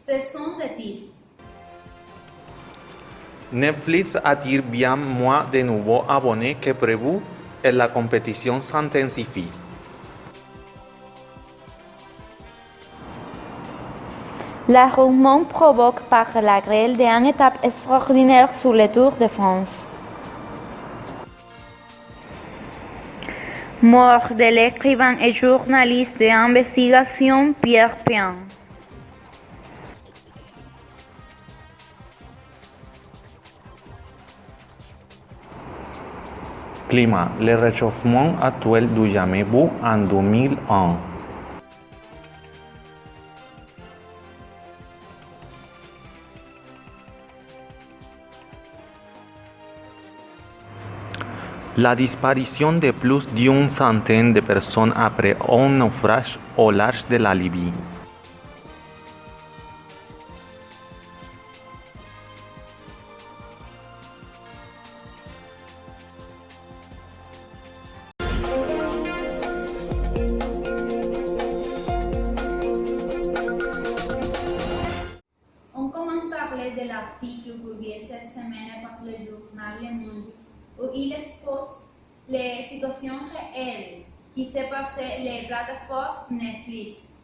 Ce sont des titres. Netflix attire bien moins de nouveaux abonnés que prévu et la compétition s'intensifie. L'engouement provoqué par la grêle d'une étape extraordinaire sur le Tour de France. Mort de l'écrivain et journaliste d'investigation Pierre Péan. Climat, le réchauffement actuel du jamais vu en 2001. La disparition de plus d'une centaine de personnes après un naufrage au large de la Libye. On commence par parler de l'article publié cette semaine par le journal Le Monde, où il expose les situations réelles qui s'est passé les plateformes Netflix.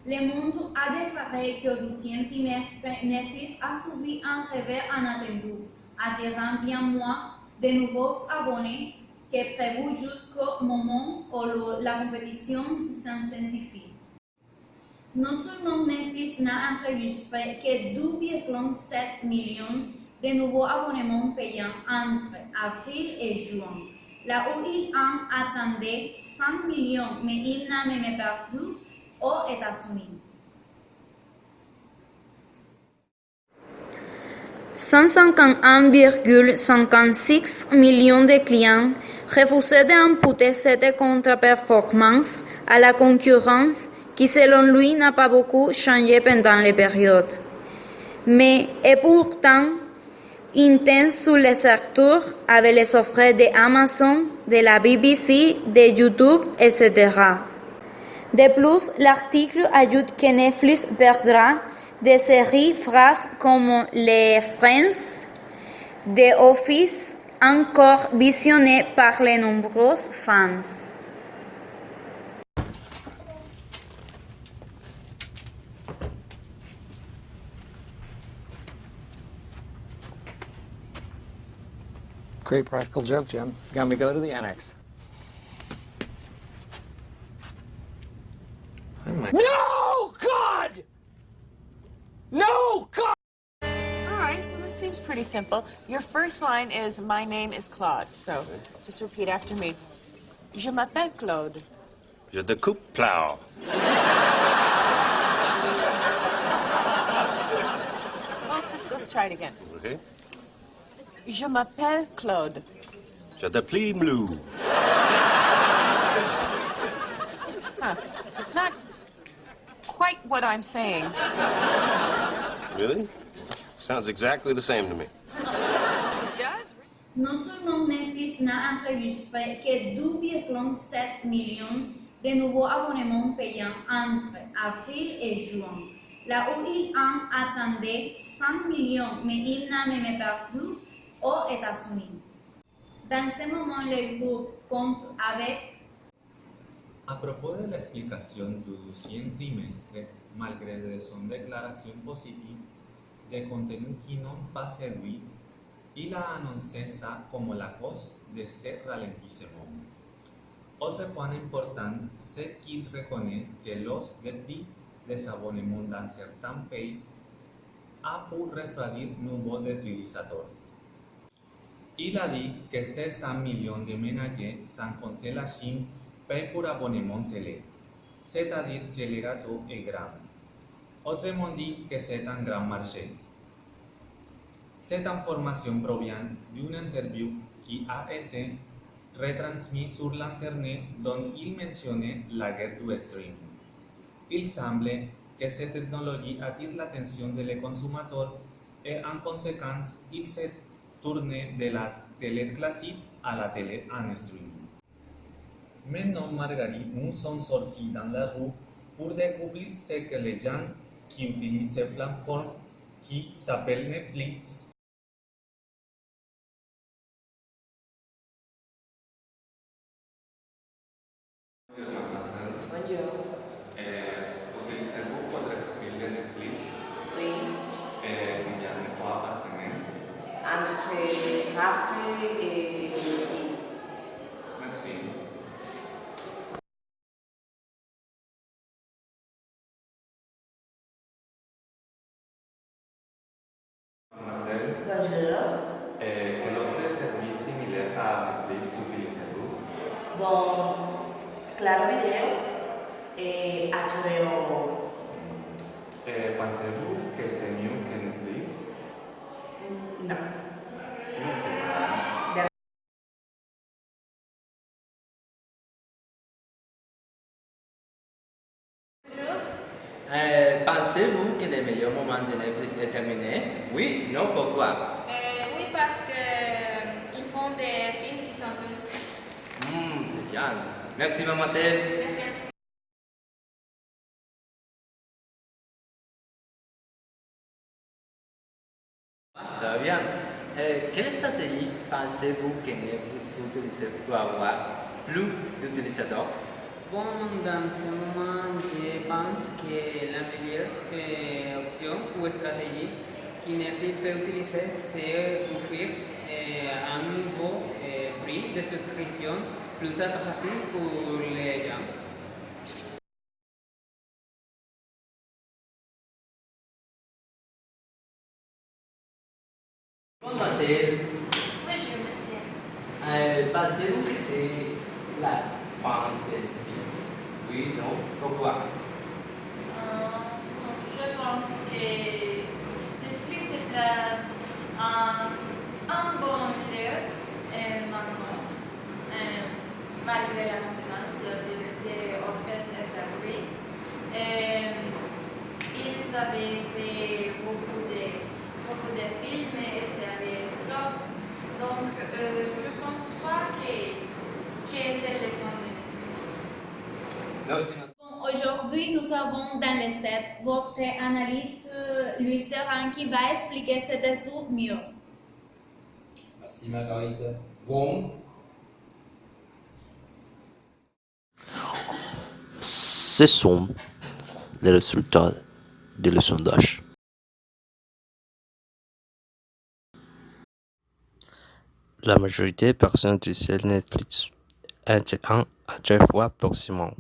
Le Monde a déclaré qu'au deuxième trimestre, Netflix a subi un revers inattendu, attirant bien moins de nouveaux abonnés que prévu jusqu'au moment où la compétition s'intensifie. Non seulement Netflix n'a enregistré que 2,7 millions de nouveaux abonnements payants entre avril et juin, là où il en attendait 100 millions, mais il n'a même perdu aux États-Unis. 151,56 millions de clients refusaient d'imputer cette contre-performance à la concurrence qui, selon lui, n'a pas beaucoup changé pendant les périodes, mais est pourtant intense sur le secteur avec les offres d'Amazon, de la BBC, de YouTube, etc. De plus, l'article ajoute que Netflix perdra des séries phrases comme les Friends, The Office, encore visionnées par les nombreux fans. Great practical joke, Jim. Got me go to the annex. No, God! No, God! All right, well, this seems pretty simple. Your first line is, my name is Claude. So just repeat after me. Je m'appelle Claude. Je découpe plow. Let's try it again. Okay. Je m'appelle Claude. Je déplie mlou. Huh. It's not quite what I'm saying. Really? Sounds exactly the same to me. It does? Non seulement Netflix n'a enregistré que 2,7 millions de nouveaux abonnements payants entre avril et juin, là où il en attendait 100 millions, mais il n'a même perdu aux États-Unis. Dans ce moment, le groupe compte avec. A propos de la explicación du deuxième trimestre, malgré son déclaration positive de contenu qui n'ont pas séduit, il a annoncé ça comme la cause de ce ralentissement. Autre point important, c'est qu'il reconnaît que l'os des abonnements dans certains pays a pu refroidir nombre d'utilisateurs. Il a dit que 600 millions de ménages, sans compter la Chine, payent pour abonnement télé, c'est-à-dire que le gâteau est grand. Autrement dit que c'est un grand marché. Cette information provient d'une interview qui a été retransmise sur l'Internet dont il mentionnait la guerre du stream. Il semble que cette technologie attire l'attention des consommateurs et en conséquence, il s'est tourné de la télé classique à la télé en stream. Maintenant, Marguerite, nous sommes sortis dans la rue pour découvrir ce que les gens qui utilisent cette plateforme qui s'appelle Netflix. Bonjour. Utilisez-vous votre profil de Netflix Oui. combien de fois par semaine? Entre 4 et 6. Merci. Mademoiselle, Bonjour. quel autre service similaire à Netflix utilisez-vous? Bon, Claro Video et HBO. Pensez-vous que c'est mieux que Netflix? No. No sé. Pensez-vous que le meilleur moment de Netflix est terminé? Oui, non, pourquoi? Oui, parce que ils font des films qui sont bons. C'est bien. Merci, mademoiselle. Ça va bien. Quelle stratégie pensez-vous que Netflix peut utiliser pour avoir plus d'utilisateurs? Bon, dans ce moment, je pense que la meilleure option ou stratégie que Netflix peut utiliser, c'est offrir un nouveau prix de subscription plus attractif pour les gens. Mademoiselle, Bonjour, monsieur. pensez-vous que c'est la fin de Netflix? Oui, non, pourquoi? Je pense que Netflix se place un bon lieu maintenant, malgré la concurrence d'autres entreprises. Ils avaient fait beaucoup de films et séries top. Donc, je pense pas que c'est le fond de Netflix. Merci. Bon, aujourd'hui, nous avons dans le set votre analyste Louis Serran qui va expliquer cet tout mieux. Merci Marguerite. Bon, Ce sont les résultats de le sondage. La majorité des personnes utilisent Netflix entre 1 à 3 fois par semaine.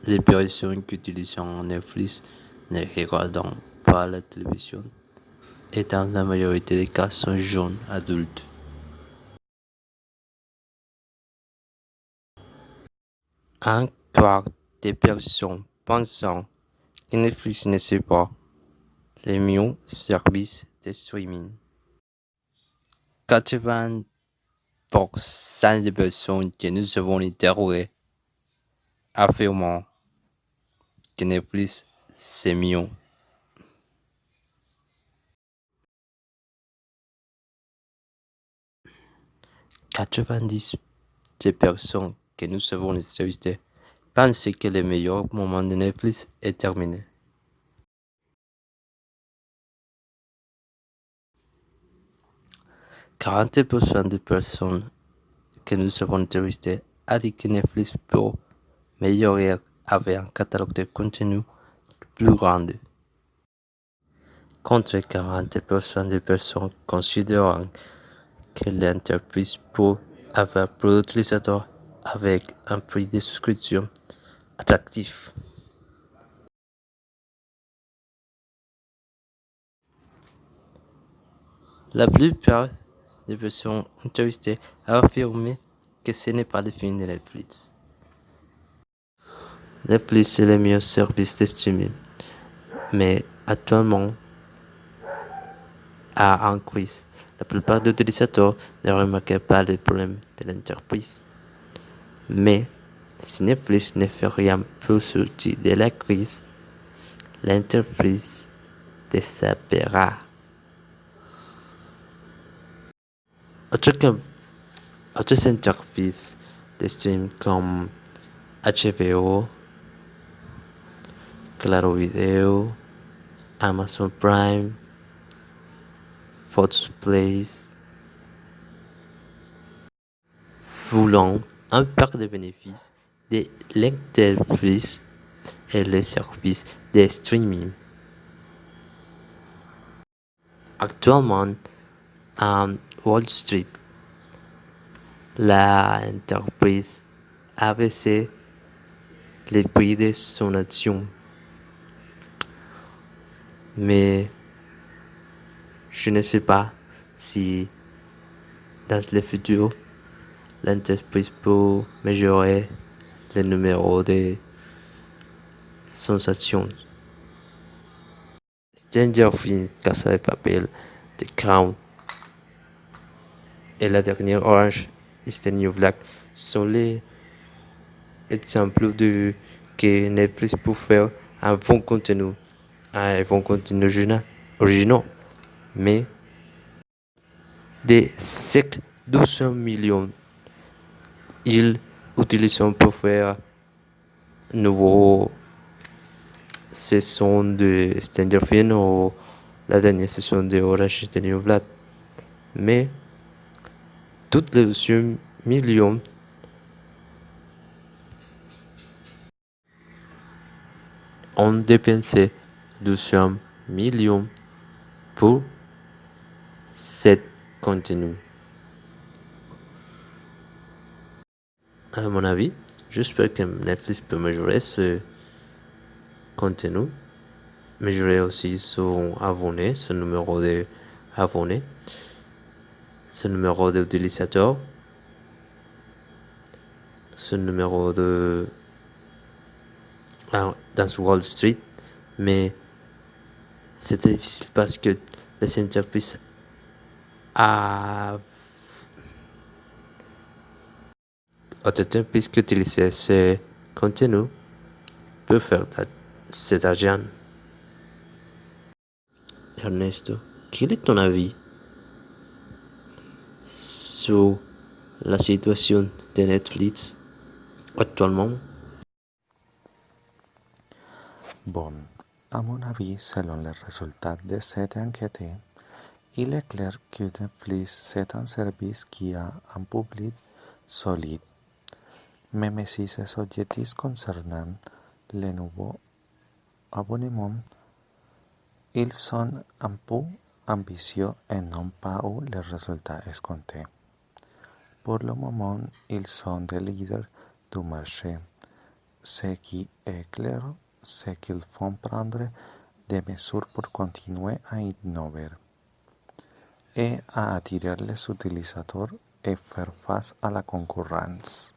Les personnes qui utilisent Netflix ne regardent pas la télévision et dans la majorité des cas sont jeunes adultes. Un quart des personnes pensant que Netflix ne sait pas le mieux service de streaming. 80% des personnes que nous avons interrogées affirment que Netflix c'est mieux. « 90% des personnes que nous avons entrevistées pensent que le meilleur moment de Netflix est terminé. 40% des personnes que nous avons entrevistées a dit que Netflix peut améliorer avec un catalogue de contenu plus grand. Contre 40% des personnes considérant que l'entreprise peut avoir plus d'utilisateurs avec un prix de souscription attractif. La plupart des personnes entrevistées ont affirmé que ce n'est pas le fin de Netflix. Netflix est le meilleur service de streaming, mais actuellement, à un quiz, la plupart des utilisateurs ne remarquent pas les problèmes de l'entreprise. Mais si Netflix ne fait rien pour sortir de la crise, l'entreprise disparaîtra. Autres entreprises de streaming comme HBO, Claro Video, Amazon Prime, Fox Place, voulant un parc de bénéfices de l'entreprise et les services de streaming. Actuellement, à Wall Street, l'entreprise a baissé les prix de son action. Mais je ne sais pas si dans le futur, l'entreprise peut mesurer le numéro de son action. Stranger Things, Casa de Papel, The Crown et la dernière Orange is the New Black sont les exemples de que Netflix peut faire un bon contenu original, mais de ces 200 millions, ils utilisent pour faire une nouvelle saison de Stranger Things ou la dernière saison de Orange is the New Black. Mais toutes les 200 millions ont dépensé 200 millions pour cet contenu. À mon avis, j'espère que Netflix peut mesurer ce contenu, mesurer aussi son abonné, son numéro d'abonnés, son numéro d'utilisateurs, son numéro de dans Wall Street, mais c'est difficile parce que les entreprises qui utilisent ce contenu peuvent faire cet argent. Ernesto, quel est ton avis sur la situation de Netflix actuellement? Bon, à mon avis, selon les résultats de cette enquête, il est clair que Netflix c'est un service qui a un public solide. Même si ces objectifs concernant les nouveaux abonnements, ils sont un peu ambitieux et n'ont pas eu les résultats escomptés. Pour le moment, ils sont des leaders du marché. Ce qui est clair, c'est qu'ils font prendre des mesures pour continuer à innover et à attirer les utilisateurs et faire face à la concurrence.